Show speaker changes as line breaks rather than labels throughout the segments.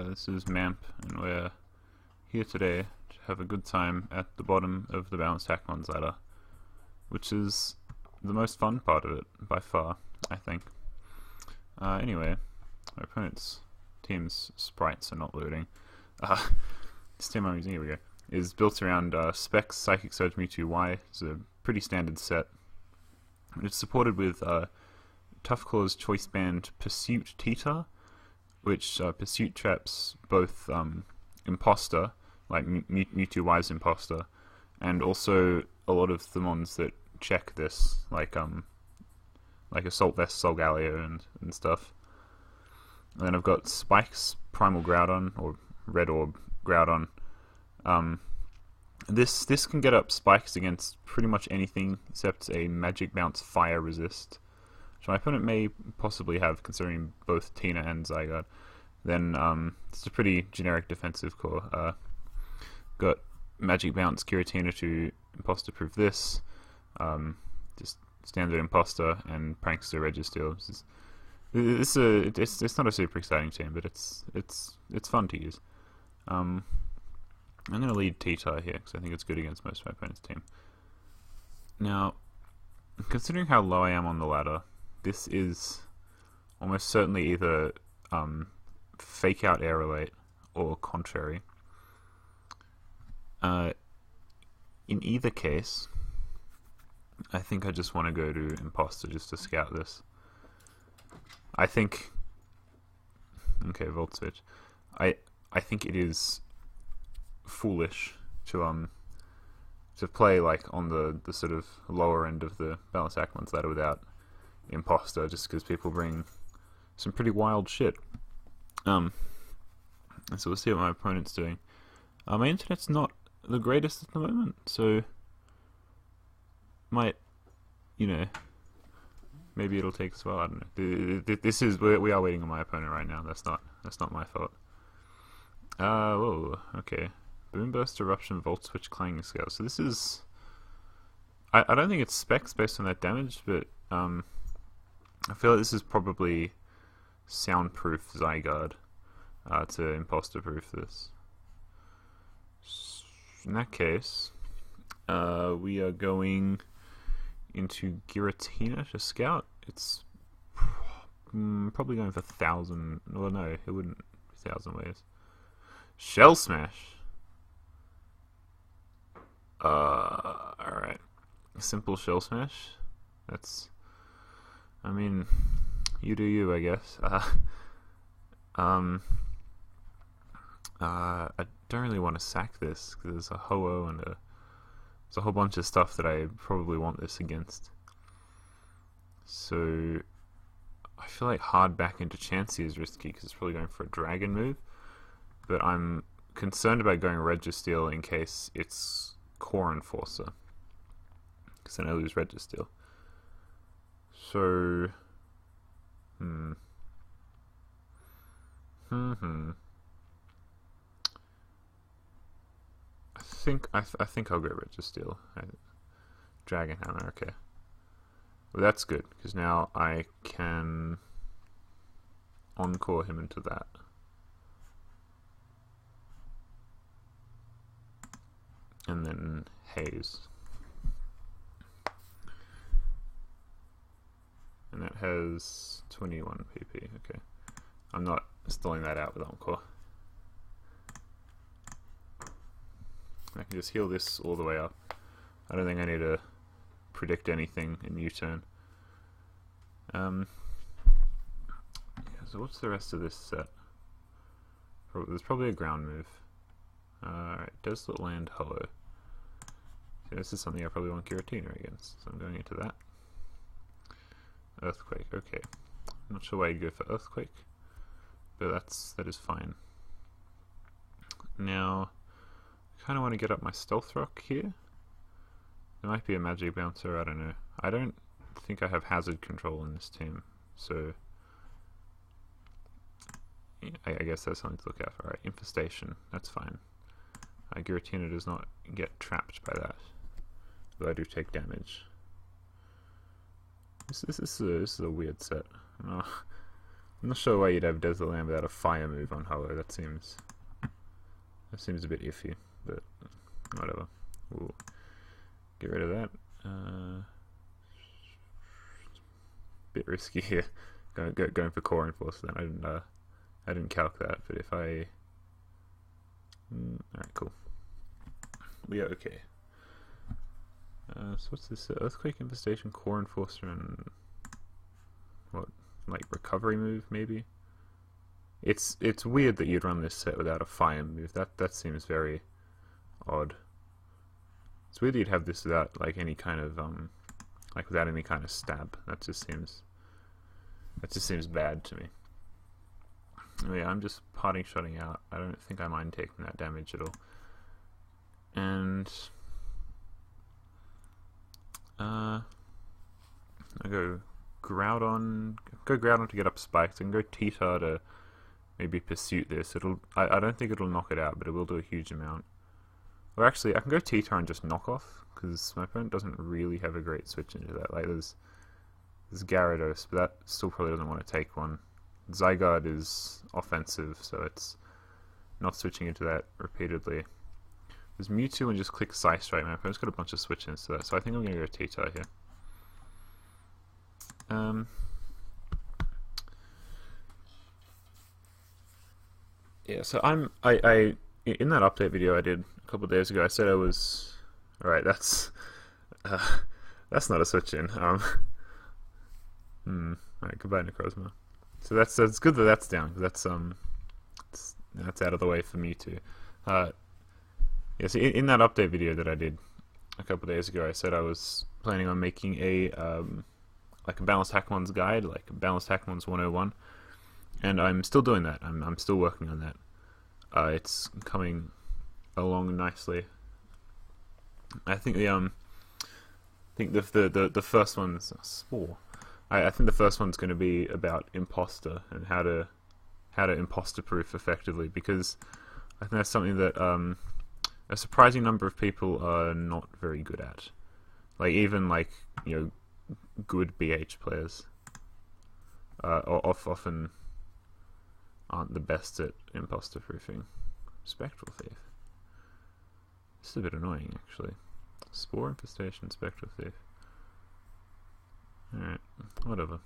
This is Mamp, and we're here today to have a good time at the bottom of the balanced Hackmons ladder, which is the most fun part of it, by far, I think. Anyway, my opponent's team's sprites are not loading. This team I'm using, here we go, is built around Specs, Psychic Surge, Mewtwo Y. It's a pretty standard set. It's supported with Tough Claw's Choice Band Pursuit Tita, which Pursuit traps both Imposter, like Mewtwo Y's Imposter, and also a lot of the mons that check this, like Assault Vest, Solgaleo, and stuff. And then I've got Spike's Primal Groudon, or Red Orb Groudon. This can get up spikes against pretty much anything except a Magic Bounce Fire Resist, which my opponent may possibly have, considering both Tina and Zygarde. Then it's a pretty generic defensive core. Got Magic Bounce Giratina to imposter-proof this, just standard imposter, and Prankster Registeel. It's not a super exciting team, but it's fun to use. I'm going to lead Tita here because I think it's good against most of my opponent's team. Now, considering how low I am on the ladder, this is almost certainly either Fake Out Air Relate or Contrary. In either case, I think I just want to go to Imposter just to scout this. I think... Okay, Volt Switch. I think it is foolish to play like on the sort of lower end of the balanced Hackmons ladder without Imposter, just because people bring some pretty wild shit. And so we'll see what my opponent's doing. My internet's not the greatest at the moment, so might, maybe it'll take us a while. I don't know. This is we are waiting on my opponent right now. That's not my fault. Whoa, okay. Boomburst, Eruption, Volt Switch, Clanging Scale. So this is... I don't think it's specs based on that damage, but I feel like this is probably soundproof Zygarde to imposter-proof this. In that case, we are going into Giratina to scout. It's probably going for 1,000... Well, no, it wouldn't be 1,000 waves. Shell Smash! Alright. Simple Shell Smash. That's... I mean, you do you, I guess. I don't really want to sack this, because there's a Ho-Oh and there's a whole bunch of stuff that I probably want this against. So, I feel like hard back into Chansey is risky, because it's probably going for a Dragon move. But I'm concerned about going Registeel in case it's Core Enforcer, because then I lose Registeel. So, I think I'll go Registeel. Dragon Hammer, okay. Well, that's good, because now I can Encore him into that. And then Haze. And that has 21 PP, okay. I'm not stalling that out with Encore. I can just heal this all the way up. I don't think I need to predict anything in U-turn. Yeah, so what's the rest of this set? There's probably a ground move. Alright, Desert Land Hollow. So this is something I probably want Giratina against, so I'm going into that. Earthquake, okay. I'm not sure why you'd go for Earthquake, but that is fine. Now, I kind of want to get up my Stealth Rock here. There might be a Magic Bouncer, I don't know. I don't think I have Hazard Control in this team, so I guess that's something to look out for. Alright, Infestation, that's fine. Giratina does not get trapped by that, though I do take damage. This is a weird set. I'm not sure why you'd have Desert Land without a fire move on Hollow. That seems a bit iffy, but whatever. We'll get rid of that. Bit risky here, going for core enforcement. I didn't calc that, but if I, alright, cool. We are okay. So what's this? Earthquake infestation, core enforcer, and what? Like recovery move, maybe. It's weird that you'd run this set without a fire move. That seems very odd. It's weird that you'd have this without like any kind of like without any kind of stab. That just seems bad to me. Oh yeah, I'm just parting shotting out. I don't think I mind taking that damage at all. And I go Groudon to get up spikes, and go Tita to maybe Pursuit this. I don't think it'll knock it out, but it will do a huge amount. Or actually, I can go Tita and just knock off, because my opponent doesn't really have a great switch into that. Like there's Gyarados, but that still probably doesn't want to take one. Zygarde is offensive, so it's not switching into that repeatedly. There's Mewtwo and just click Psy Strike. My opponent's got a bunch of switch-ins to that, so I think I'm going to go Tita here. Yeah, so I in that update video I did a couple of days ago, I said I was alright. That's not a switch in. Alright, goodbye Necrozma. So that's good that that's down, because that's out of the way for me too. Yeah, so in that update video that I did a couple of days ago, I said I was planning on making a like a balanced Hackmons guide, like a balanced Hackmons 101, and I'm still doing that. I'm still working on that. It's coming along nicely. I think the first one's Spore. I think the first one's going to be about imposter and how to imposter proof effectively, because I think that's something that a surprising number of people are not very good at. Like even like good BH players often aren't the best at imposter proofing. Spectral Thief. This is a bit annoying actually. Spore infestation, Spectral Thief. Alright, whatever.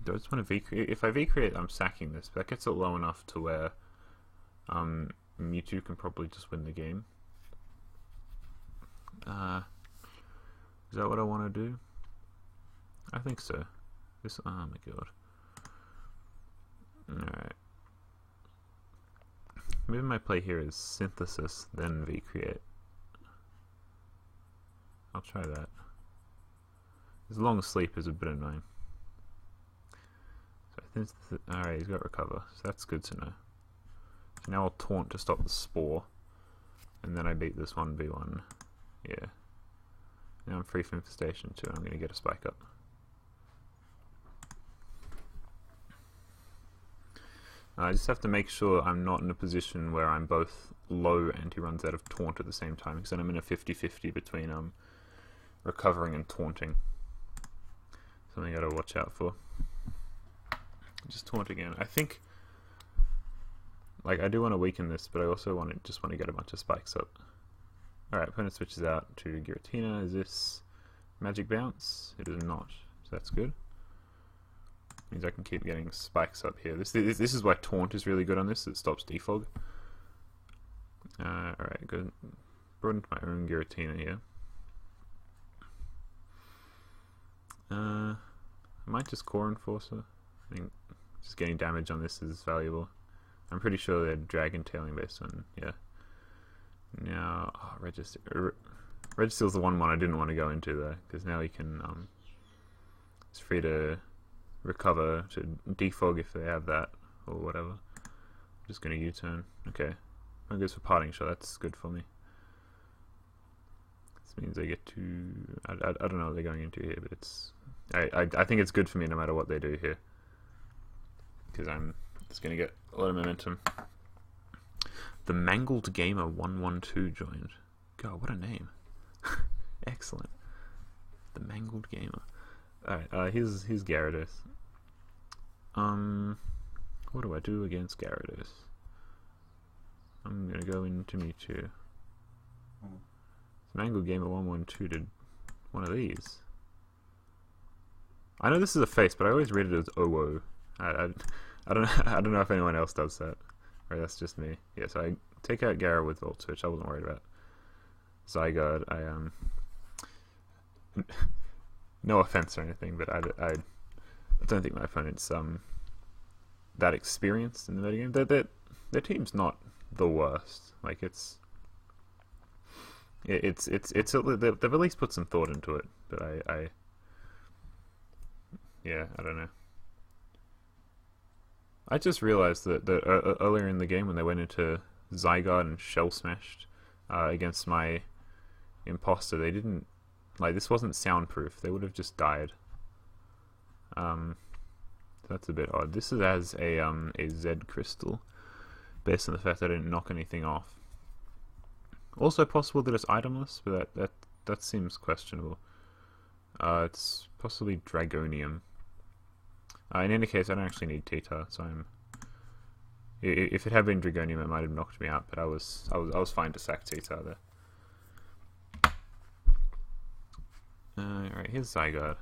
Do I just want to V-create? If I V-create, I'm sacking this, but that gets it low enough to where Mewtwo can probably just win the game. Is that what I want to do? I think so. This, oh my god. Alright. Maybe my play here is Synthesis, then V-create. I'll try that. His long sleep is a bit annoying. So I think alright, he's got Recover, so that's good to know. So now I'll Taunt to stop the Spore, and then I beat this 1v1. Yeah. Now I'm free from Infestation too, and I'm going to get a Spike Up. I just have to make sure I'm not in a position where I'm both low and he runs out of Taunt at the same time, because then I'm in a 50-50 between recovering and taunting. Something I gotta watch out for. Just taunt again. I think, like, I do want to weaken this, but I also just want to get a bunch of spikes up. Alright, opponent switches out to Giratina. Is this Magic Bounce? It is not, so that's good. Means I can keep getting spikes up here. This is why Taunt is really good on this. It stops defog. Alright, good. Brought into my own Giratina here. I might just Core Enforcer. I think just getting damage on this is valuable. I'm pretty sure they're Dragon Tailing based on, yeah. Now, oh, Registeel's the one I didn't want to go into though, because now he can, it's free to recover, to defog if they have that, or whatever. I'm just going to U-turn. Okay. That goes for Parting Shot, that's good for me. This means they get to, I don't know what they're going into here, but it's, I think it's good for me no matter what they do here, because I'm just going to get a lot of momentum. The Mangled Gamer 112 joined. God, what a name. Excellent. The Mangled Gamer. Alright, here's Gyarados. What do I do against Gyarados? I'm gonna go into Mewtwo. Mangle Gamer 112 did one of these. I know this is a face, but I always read it as OO. I don't know if anyone else does that. Or that's just me. Yeah, so I take out Gyara with Volt Switch. I wasn't worried about Zygarde. No offense or anything, but I don't think my opponent's that experienced in the metagame. Their team's not the worst. Like they've at least put some thought into it. But yeah, I don't know. I just realized that earlier in the game when they went into Zygarde and Shell Smashed against my Imposter, they didn't, like, this wasn't soundproof. They would have just died. That's a bit odd. This is as a Z crystal, based on the fact that I didn't knock anything off. Also possible that it's itemless, but that seems questionable. It's possibly Dragonium. In any case, I don't actually need Tita, so if it had been Dragonium, it might have knocked me out. But I was fine to sack Tita there. Alright, here's Zygarde.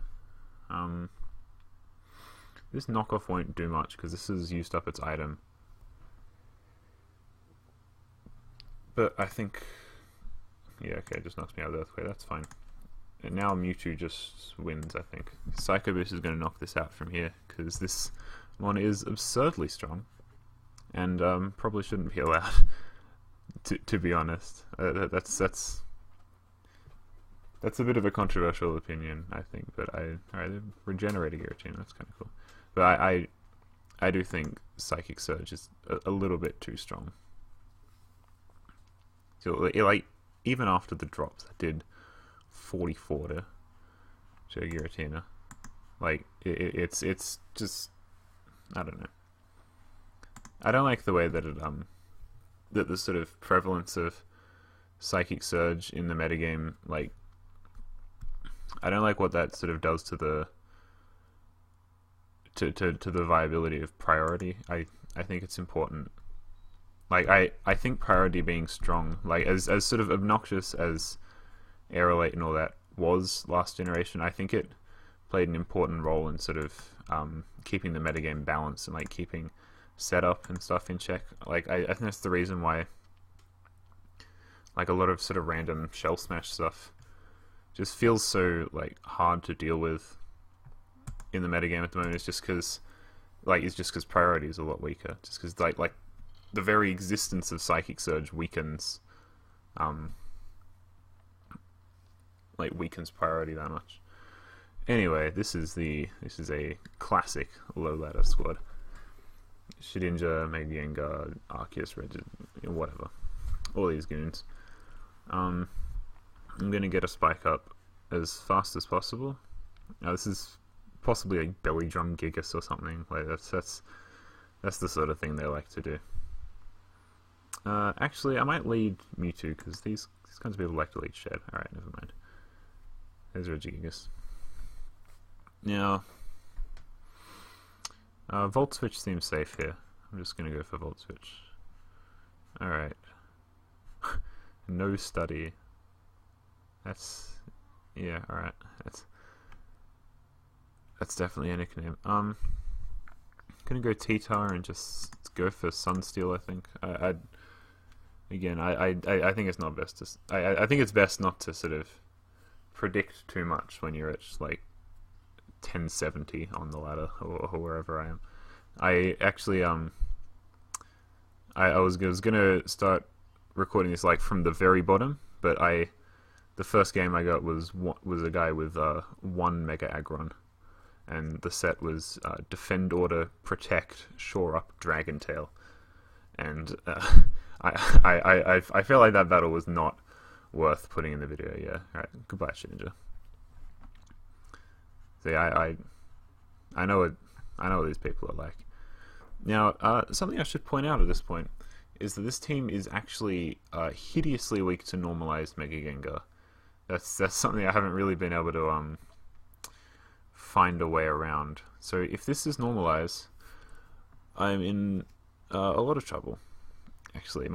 This knockoff won't do much because this has used up its item. But I think, yeah, okay, it just knocks me out of the Earthquake. That's fine. And now Mewtwo just wins, I think. Psycho Boost is going to knock this out from here, because this one is absurdly strong, and probably shouldn't be allowed, to be honest. That's a bit of a controversial opinion, I think, but alright, Regenerating Giratina, that's kind of cool. But I do think Psychic Surge is a little bit too strong. So, like, even after the drops, I did 44 to Giratina. Like, it's just, I don't know. I don't like the way that it that the sort of prevalence of Psychic Surge in the metagame, like, I don't like what that sort of does to the to the viability of priority. I think it's important. Like, I think priority being strong, like, as sort of obnoxious as Aerolate and all that was last generation, I think it played an important role in sort of keeping the metagame balanced and, like, keeping setup and stuff in check. Like, I think that's the reason why, like, a lot of sort of random Shell Smash stuff just feels so, like, hard to deal with in the metagame at the moment. It's just because priority is a lot weaker. Just because, like the very existence of Psychic Surge weakens weakens priority that much. Anyway, this is a classic low ladder squad. Shedinja, Mega Gengar, Arceus, whatever. All these goons. I'm gonna get a spike up as fast as possible. Now, this is possibly a belly drum Gigas or something. Like, that's the sort of thing they like to do. Actually, I might lead Mewtwo, because these kinds of people like to lead Shed. Alright, never mind. There's Regigigas. Now, Volt Switch seems safe here. I'm just going to go for Volt Switch. Alright. No Study. That's... yeah, alright. That's definitely a nickname. Gonna go T-Tar and just go for Sunsteel, I think. I think it's not best to... I think it's best not to sort of predict too much when you're at, like, 1070 on the ladder, or wherever I am. I actually, I was gonna start recording this, like, from the very bottom, but the first game I got was a guy with 1 Mega Aggron, and the set was Defend, Order, Protect, Shore Up, Dragon Tail, and I feel like that battle was not worth putting in the video. Yeah, alright, goodbye, Shedinja. See, I know what these people are like. Now, something I should point out at this point is that this team is actually hideously weak to normalized Mega Gengar. That's something I haven't really been able to find a way around. So if this is normalized, I'm in a lot of trouble. Actually,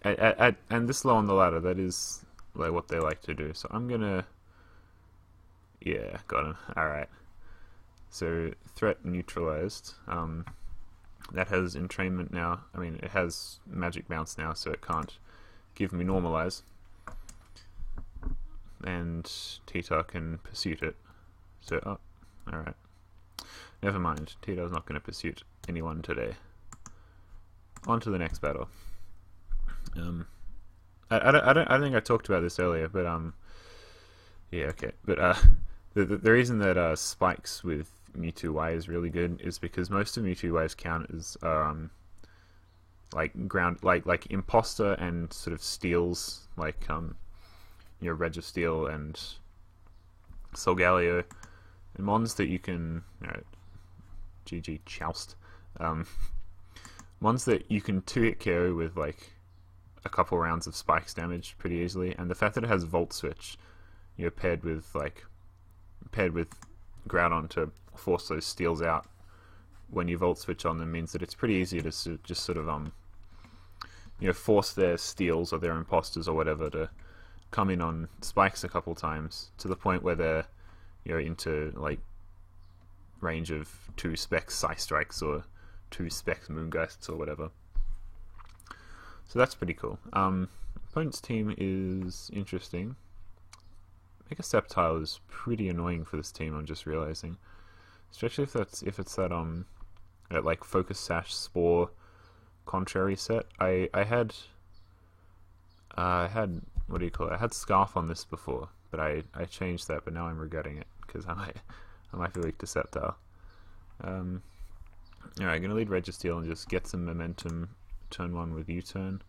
and this low on the ladder, that is like what they like to do. So I'm gonna, yeah, got him. All right. So threat neutralized. That has entrainment now. I mean, it has magic bounce now, so it can't give me normalize. And Tita can pursuit it. So, oh, all right. Never mind. Tita's not going to pursuit anyone today. On to the next battle. I think I talked about this earlier, but yeah, okay. But the reason that spikes with Mewtwo Y is really good is because most of Mewtwo Y's counters are like ground like imposter and sort of steals, like you know, Registeel and Solgaleo, and mons that you can, you know, GG Choust, mons that you can 2-hit KO with like a couple rounds of spikes damage pretty easily, and the fact that it has Volt Switch, you know, paired with Groudon to force those steals out when you Volt Switch on them means that it's pretty easy to just sort of you know, force their steals or their imposters or whatever to come in on spikes a couple times to the point where they're, you know, into like range of 2 Specs Psy Strikes or 2 Specs Moongeists or whatever. So that's pretty cool. Opponent's team is interesting. Mega Sceptile is pretty annoying for this team, I'm just realizing. Especially if it's that like Focus Sash Spore Contrary set. I had what do you call it? I had Scarf on this before, but I changed that, but now I'm regretting it because I might be weak to Sceptile. Alright, gonna lead Registeel and just get some momentum turn 1 with U-turn.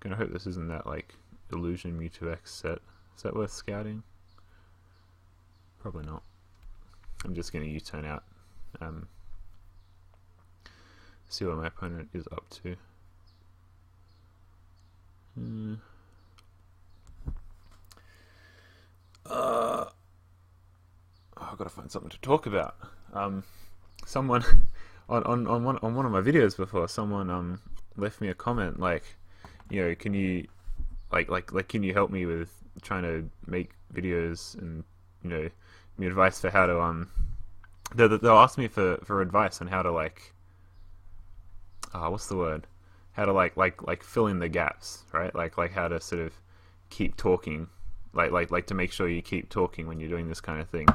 Gonna hope this isn't that like Illusion Mewtwo X set. Is that worth scouting? Probably not. I'm just gonna U-turn out. See what my opponent is up to. I've got to find something to talk about. Someone on one of my videos before, someone left me a comment like, you know, can you can you help me with trying to make videos, and you know, me advice for how to they'll ask me for advice on how to like what's the word? How to like fill in the gaps, right? Like how to sort of keep talking, like to make sure you keep talking when you're doing this kind of thing.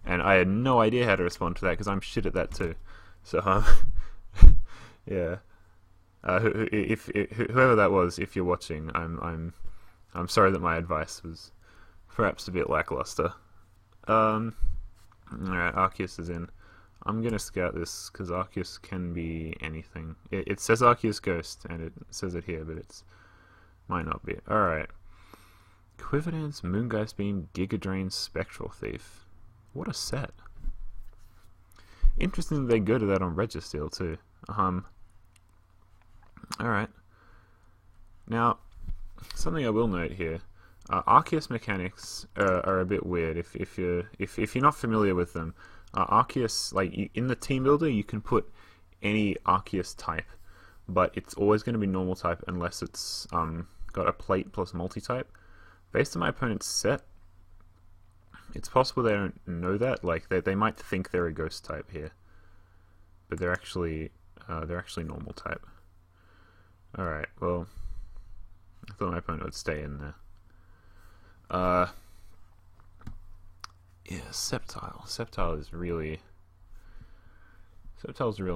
And I had no idea how to respond to that because I'm shit at that too. So yeah. Whoever that was, if you're watching, I'm sorry that my advice was perhaps a bit lackluster. Alright, Arceus is in. I'm gonna scout this because Arceus can be anything. It says Arceus Ghost, and it says it here, but it's might not be. Alright. Quiverdance, Moongeist Beam, Giga Drain, Spectral Thief. What a set. Interesting that they go to that on Registeel too. Alright. Now, something I will note here. Arceus mechanics are a bit weird if you're not familiar with them. Arceus, like in the team builder, you can put any Arceus type, but it's always going to be normal type unless it's got a plate plus multi-type. Based on my opponent's set, it's possible they don't know that. Like they might think they're a ghost type here, but they're actually normal type. All right. Well, I thought my opponent would stay in there. Yeah, Sceptile. Sceptile's a real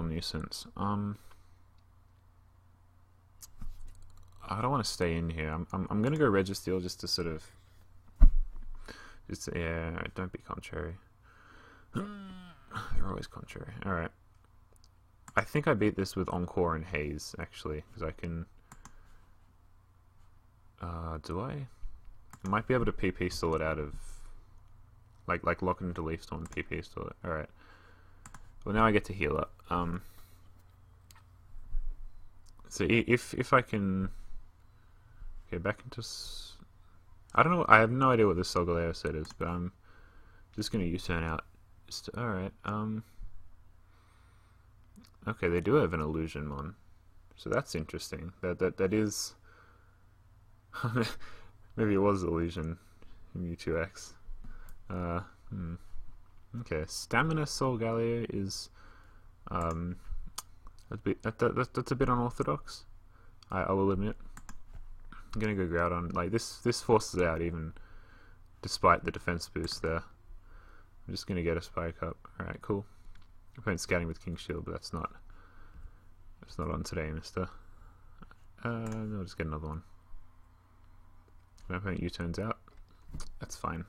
nuisance. I don't want to stay in here. I'm gonna go Registeel just to sort of yeah. Don't be contrary. They're always contrary. All right. I think I beat this with Encore and Haze actually, because I can. Do I? I might be able to PP stall it out of. Like lock it into Leaf Storm and PP stall it. All right. Well, now I get to heal up. So if I can. Okay, back into. I don't know. I have no idea what this Solgaleo set is, but I'm just gonna U-turn out. Alright. Okay, they do have an illusion mon, so that's interesting. That is maybe it was illusion Mewtwo X. Okay, Stamina Soul Galio is that's a bit unorthodox. I will admit. I'm gonna go Groudon. Like this forces out even despite the defense boost there. I'm just gonna get a Spike up. All right, cool. I'm playing scouting with King Shield, but that's not on today, Mister. No, I'll just get another one. My opponent U-turns out. That's fine.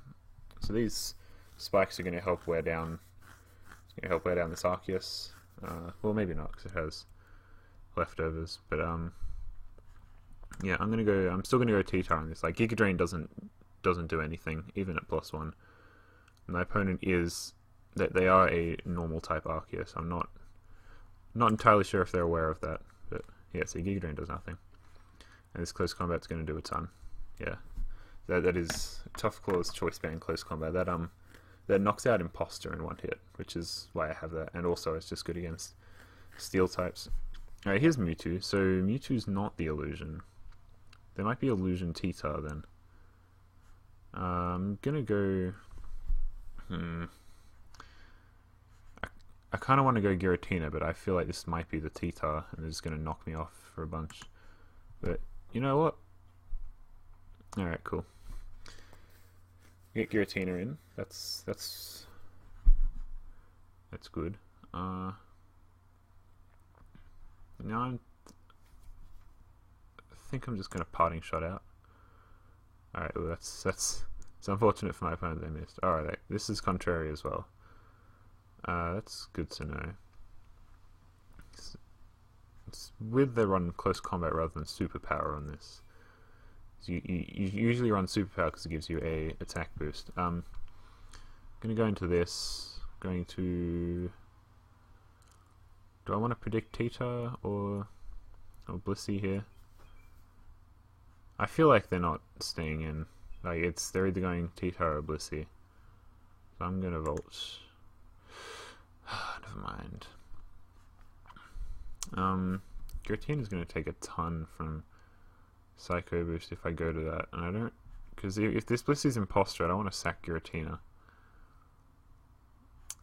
So these spikes are going to help wear down. It's going to help wear down this Arceus. Well, maybe not because it has leftovers. But yeah, I'm still going to go T-Tar on this. Like Giga Drain doesn't do anything even at +1. My opponent is that they are a normal type Arceus. I'm not entirely sure if they're aware of that. But yeah, see, Giga Drain does nothing. And this close combat's going to do a ton. Yeah, that is Tough Claw's choice band close combat. That knocks out Imposter in one hit, which is why I have that. And also, it's just good against Steel types. All right, here's Mewtwo. So Mewtwo's not the illusion. There might be illusion T-Tar then. I'm gonna go. I kind of want to go Giratina, but I feel like this might be the T-Tar, and they're just gonna knock me off for a bunch. But you know what? Alright, cool. Get Giratina in. That's good. Now I think I'm just gonna parting shot out. Alright, well it's unfortunate for my opponent they missed. Alright, this is contrary as well. That's good to know. It's with they run close combat rather than superpower on this. So you usually run superpower because it gives you a attack boost. I'm gonna go into this. Going to. Do I want to predict T-Tar or Blissey here? I feel like they're not staying in. Like they're either going T-Tar or Blissey. So I'm gonna Volt. Never mind. Giratina is going to take a ton from Psycho Boost if I go to that, and I don't, because if this Blissey's Imposter, I don't want to sack Giratina.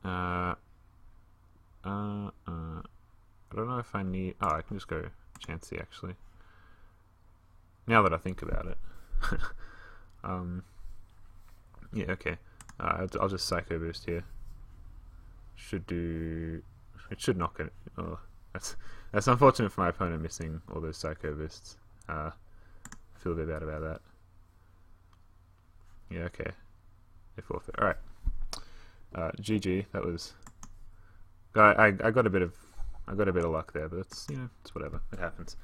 I don't know if I need. Oh, I can just go Chansey actually. Now that I think about it. Yeah, okay. I'll just Psycho Boost here. Should do. It should knock it. Oh, that's unfortunate for my opponent missing all those Psycho Boosts. I feel a bit bad about that. Yeah, okay. They forfeit. All right. GG. That was. I got a bit of luck there, but it's it's whatever. It happens.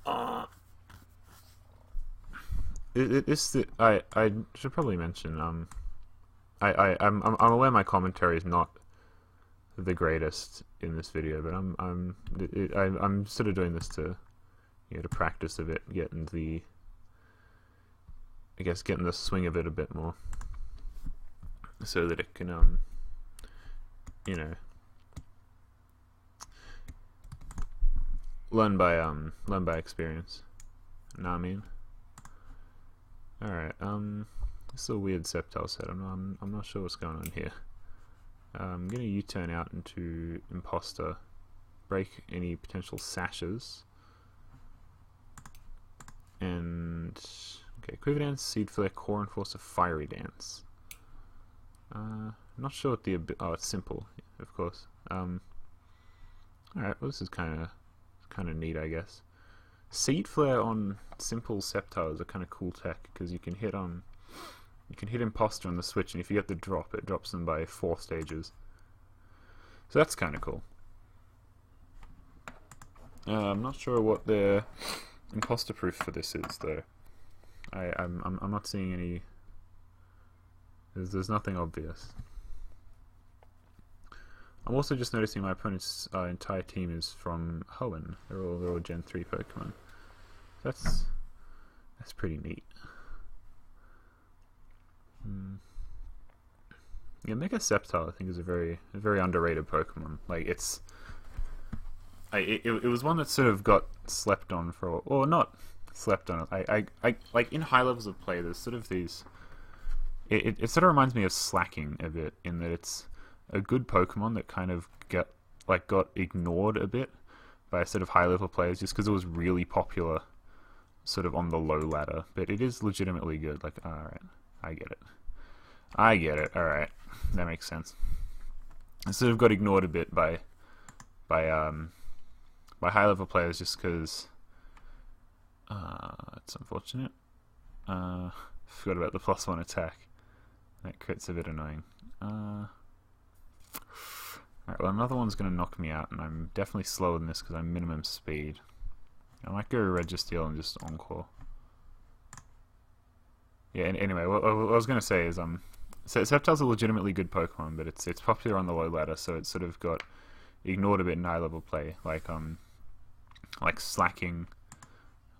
I should probably mention. I'm aware my commentary is not the greatest in this video, but I'm sort of doing this to to practice a bit, getting the swing of it a bit more, so that it can learn by experience. Know what I mean? All right. This is a weird Sceptile set. I'm not sure what's going on here. I'm gonna U-turn out into Imposter, break any potential sashes, and okay, Quiver Dance, Seed Flare, Core Enforcer, Fiery Dance. Not sure what the it's simple, of course. All right, well this is kind of neat, I guess. Seed Flare on simple Sceptile is a kind of cool tech because you can hit Imposter on the switch, and if you get the drop, it drops them by 4 stages. So that's kind of cool. I'm not sure what the imposter proof for this is, though. I'm not seeing any. There's nothing obvious. I'm also just noticing my opponent's entire team is from Hoenn. They're all Gen 3 Pokemon. That's pretty neat. Yeah, Mega Sceptile I think is a very underrated Pokemon. Like it's it was one that sort of got slept on for, or not slept on. I like in high levels of play. There's sort of these. It sort of reminds me of Slacking a bit in that it's a good Pokemon that kind of got ignored a bit by sort of high level players just because it was really popular, sort of on the low ladder. But it is legitimately good. Like, all right, I get it. All right, that makes sense. It sort of got ignored a bit by high level players just because it's unfortunate. Forgot about the +1 attack. That crit's a bit annoying. Alright, well, another one's going to knock me out, and I'm definitely slower than this because I'm minimum speed. I might go Registeel and just Encore. Yeah, anyway, what I was going to say is, Sceptile's a legitimately good Pokemon, but it's popular on the low ladder, so it's sort of got ignored a bit in high level play, like Slacking.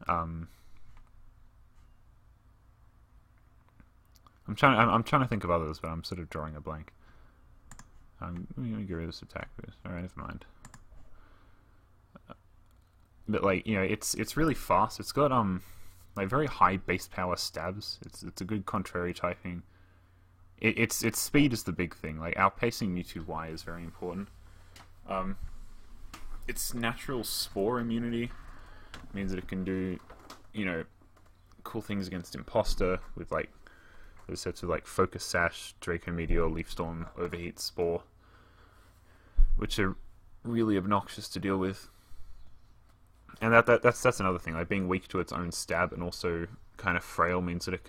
I'm trying to think of others, but I'm sort of drawing a blank. Let me get rid of this attack boost. Alright, never mind. But like, you know, it's really fast. It's got like very high base power stabs. It's a good contrary typing. Its speed is the big thing. Like, outpacing Mewtwo Y is very important. Its natural spore immunity means that it can do, you know, cool things against Imposter with like those sets of like Focus Sash, Draco Meteor, Leaf Storm, Overheat, Spore, which are really obnoxious to deal with. And that's another thing. Like, being weak to its own stab and also kind of frail means that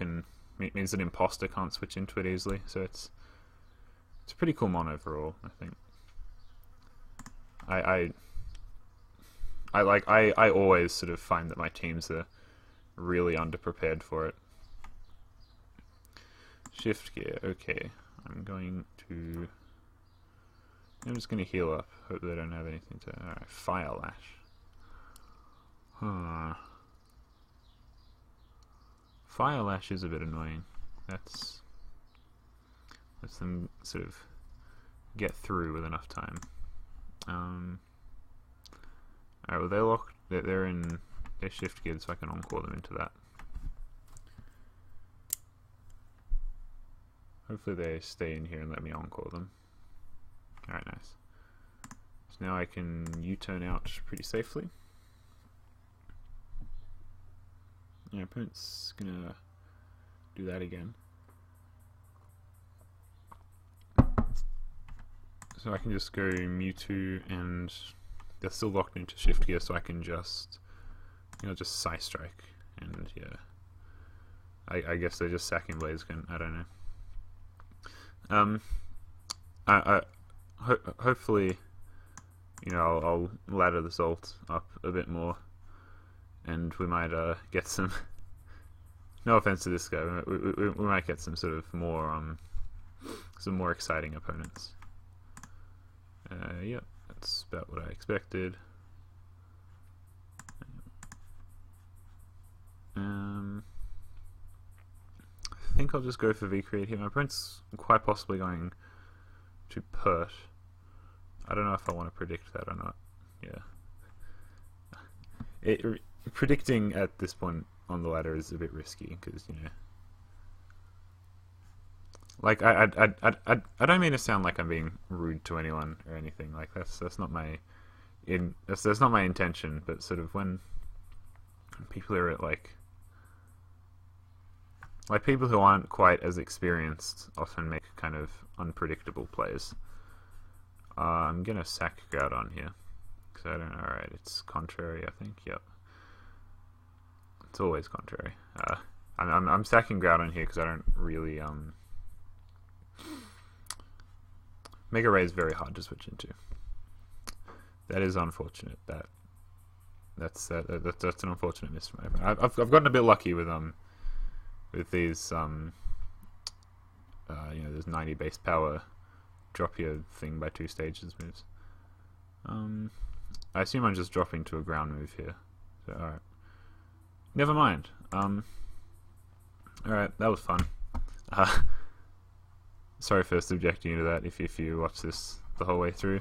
means that Imposter can't switch into it easily. So it's a pretty cool mon overall, I think. I always sort of find that my teams are really underprepared for it. Shift gear, okay. I'm just gonna heal up. Hope they don't have anything to. Alright, Fire Lash. Fire Lash is a bit annoying. Lets them sort of get through with enough time. Alright, well they're in their shift gear, so I can encore them into that. Hopefully they stay in here and let me encore them. Alright, nice. So now I can U-turn out pretty safely. Yeah, opponent's gonna do that again. So I can just go Mewtwo, and they're still locked into shift gear, so I can just, you know, just Psy Strike, and yeah. I guess they're just sacking Blaziken, I don't know. Hopefully, you know, I'll ladder the Zolt up a bit more, and we might get some. No offense to this guy, we might get some sort of more exciting opponents. Yep, that's about what I expected. I think I'll just go for V-Create here. My opponent's quite possibly going to Pert. I don't know if I want to predict that or not. Yeah. Predicting at this point on the ladder is a bit risky, because, you know, like, I don't mean to sound like I'm being rude to anyone or anything. Like, that's not my that's not my intention. But sort of when people are at like people who aren't quite as experienced often make kind of unpredictable plays. I'm gonna sack Groudon here because I don't know. All right, it's contrary, I think. Yep, it's always contrary. I'm sacking Groudon here because I don't really Mega Ray is very hard to switch into. That is unfortunate. That's an unfortunate miss from my opponent. I've gotten a bit lucky with these you know, there's 90 base power drop your thing by 2 stages moves. I assume I'm just dropping to a ground move here. So alright. Never mind. Alright, that was fun. Sorry for subjecting you to that if you watch this the whole way through.